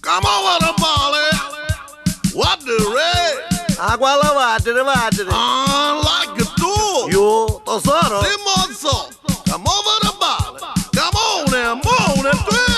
Come over the Bali. What the red? Agua lavate, Like a tool. Io, tesoro. Limonzo. Come over the Bali. Come on and moan and twist.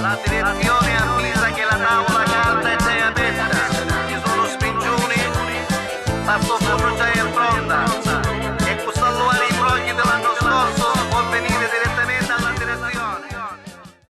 La direzione avvisa che la tavola calda è già aperta. Ci sono spingioni, ma sotto già è pronta.